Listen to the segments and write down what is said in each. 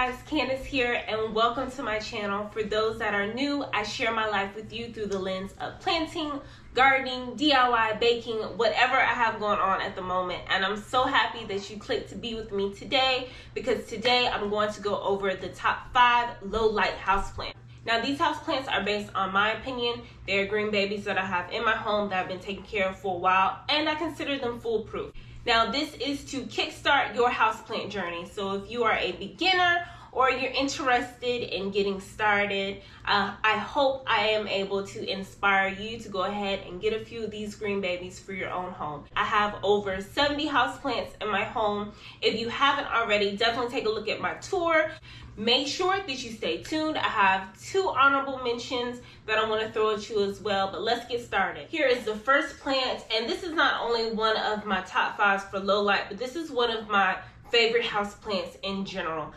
guys, Candace here, and welcome to my channel. For those that are new, I share my life with you through the lens of planting, gardening, DIY, baking, whatever I have going on at the moment. And I'm so happy that you clicked to be with me today, because today I'm going to go over the top 5 low light houseplants. Now, these houseplants are based on my opinion. They're green babies that I have in my home that I've been taking care of for a while, and I consider them foolproof. Now, this is to kickstart your houseplant journey. So if you are a beginner or you're interested in getting started, I hope I am able to inspire you to go ahead and get a few of these green babies for your own home. I have over 70 houseplants in my home. If you haven't already, definitely take a look at my tour. Make sure that you stay tuned. I have 2 honorable mentions that I want to throw at you as well, but let's get started. Here is the first plant, and this is not only one of my top 5s for low light, but this is one of my favorite house plants in general.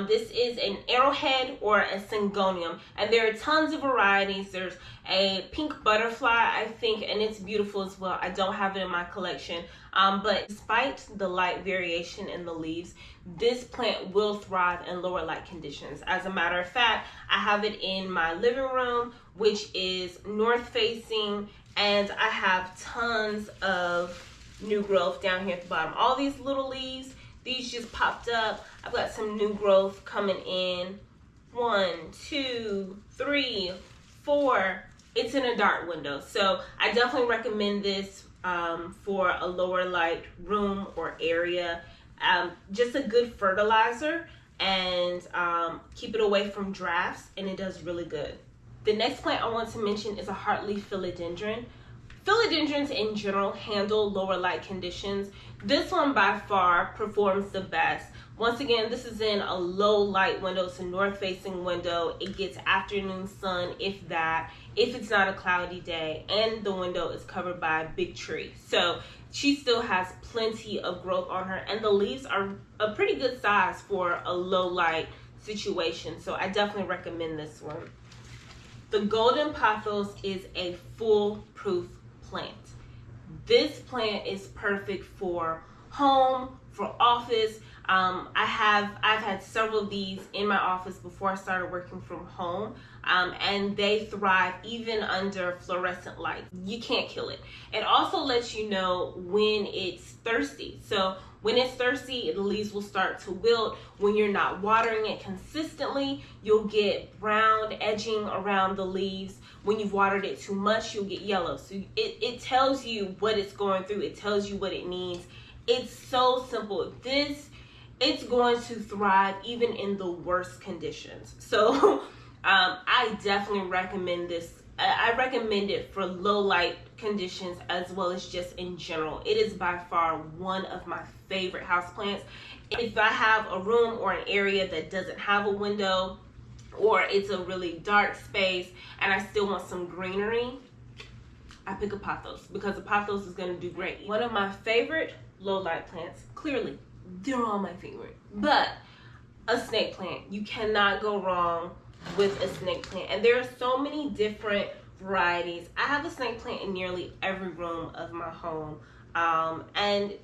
This is an arrowhead or a syngonium, and there are tons of varieties. There's a pink butterfly, I think, and it's beautiful as well. I don't have it in my collection, but despite the light variation in the leaves, this plant will thrive in lower light conditions. As a matter of fact, I have it in my living room, which is north facing, and I have tons of new growth down here at the bottom. All these little leaves, these just popped up. I've got some new growth coming in. 1, 2, 3, 4. It's in a dark window. So I definitely recommend this for a lower light room or area. Just a good fertilizer, and keep it away from drafts, and it does really good. The next plant I want to mention is a Heartleaf Philodendron. Philodendrons in general handle lower light conditions. This one by far performs the best. Once again, this is in a low light window. It's a north facing window. It gets afternoon sun, if that, if it's not a cloudy day, and the window is covered by a big tree. So she still has plenty of growth on her, and the leaves are a pretty good size for a low light situation. So I definitely recommend this one. The golden pothos is a foolproof plant. This plant is perfect for home, for office. I've had several of these in my office before I started working from home, and they thrive even under fluorescent light. You can't kill it. It also lets you know when it's thirsty. So when it's thirsty, the leaves will start to wilt. When you're not watering it consistently, you'll get brown edging around the leaves. When you've watered it too much, you'll get yellow. So it tells you what it's going through. It tells you what it needs. It's so simple. It's going to thrive even in the worst conditions. So I definitely recommend this. I recommend it for low light conditions as well as just in general. It is by far one of my favorite houseplants. If I have a room or an area that doesn't have a window, or it's a really dark space and I still want some greenery, I pick a pothos, because a pothos is going to do great. One of my favorite low light plants, clearly they're all my favorite, but a snake plant. You cannot go wrong with a snake plant, and there are so many different varieties. I have a snake plant in nearly every room of my home, and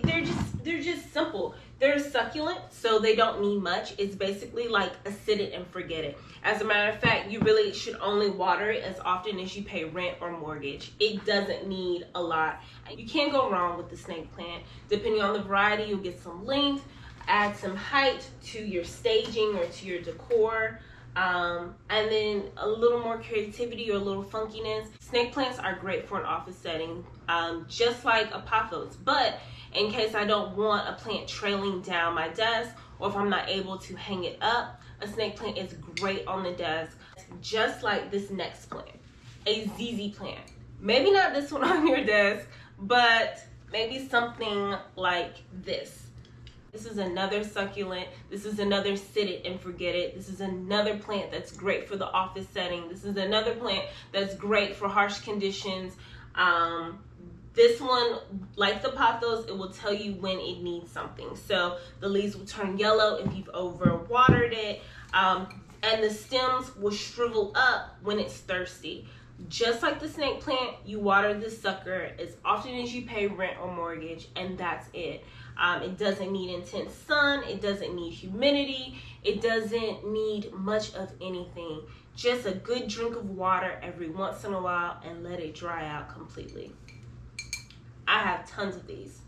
they're just simple. They're succulent, so they don't need much. It's basically like a sit it and forget it. As a matter of fact, you really should only water it as often as you pay rent or mortgage. It doesn't need a lot. You can't go wrong with the snake plant. Depending on the variety, you'll get some length, add some height to your staging or to your decor, and then a little more creativity or a little funkiness. Snake plants are great for an office setting, just like a pothos. But in case I don't want a plant trailing down my desk, or if I'm not able to hang it up, a snake plant is great on the desk, just like this next plant, a ZZ plant. Maybe not this one on your desk, but maybe something like this. This is another succulent. This is another sit it and forget it. This is another plant that's great for the office setting. This is another plant that's great for harsh conditions. This one, like the pothos, it will tell you when it needs something. So the leaves will turn yellow if you've overwatered it, and the stems will shrivel up when it's thirsty. Just like the snake plant, you water this sucker as often as you pay rent or mortgage, and that's it. It doesn't need intense sun. It doesn't need humidity. It doesn't need much of anything. Just a good drink of water every once in a while and let it dry out completely. I have tons of these.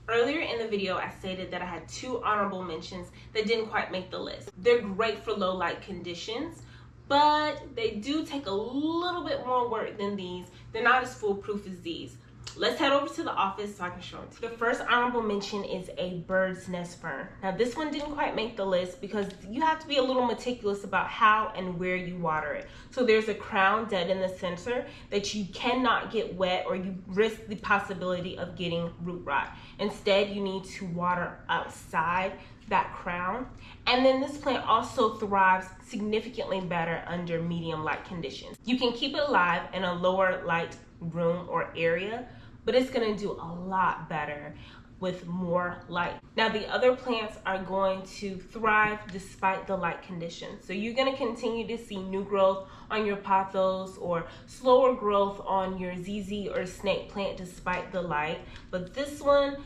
Earlier in the video, I stated that I had 2 honorable mentions that didn't quite make the list. They're great for low light conditions, but they do take a little bit more work than these. They're not as foolproof as these. Let's head over to the office so I can show them to you. The first honorable mention is a bird's nest fern. Now this one didn't quite make the list because you have to be a little meticulous about how and where you water it. So there's a crown dead in the center that you cannot get wet, or you risk the possibility of getting root rot. Instead, you need to water outside that crown. And then this plant also thrives significantly better under medium light conditions. You can keep it alive in a lower light room or area, but it's going to do a lot better with more light. Now the other plants are going to thrive despite the light conditions. So you're going to continue to see new growth on your pothos or slower growth on your ZZ or snake plant despite the light. But this one,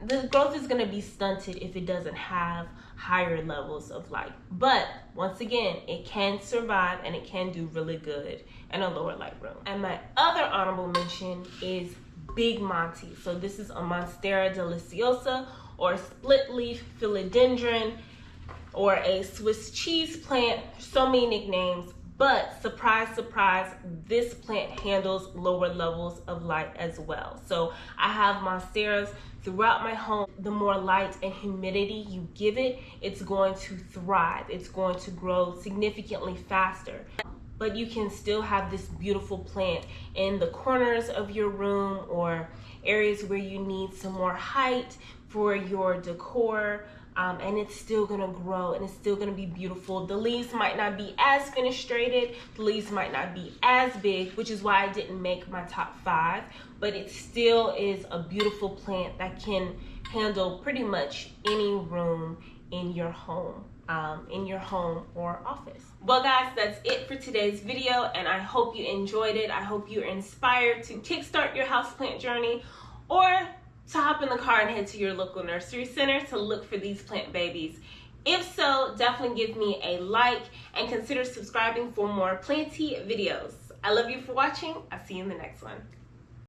the growth is going to be stunted if it doesn't have higher levels of light. But once again, it can survive and it can do really good in a lower light room. And my other honorable mention is Big Monty. So this is a Monstera deliciosa or split leaf philodendron or a Swiss cheese plant. So many nicknames. But surprise, surprise, this plant handles lower levels of light as well. So I have monsteras throughout my home. The more light and humidity you give it, it's going to thrive. It's going to grow significantly faster. But you can still have this beautiful plant in the corners of your room or areas where you need some more height for your decor. And it's still gonna grow and it's still gonna be beautiful. The leaves might not be as fenestrated, the leaves might not be as big, which is why I didn't make my top 5, but it still is a beautiful plant that can handle pretty much any room in your home or office. Well guys, that's it for today's video, and I hope you enjoyed it. I hope you're inspired to kickstart your houseplant journey, or to hop in the car and head to your local nursery center to look for these plant babies. If so, definitely give me a like and consider subscribing for more planty videos. I love you for watching. I'll see you in the next one.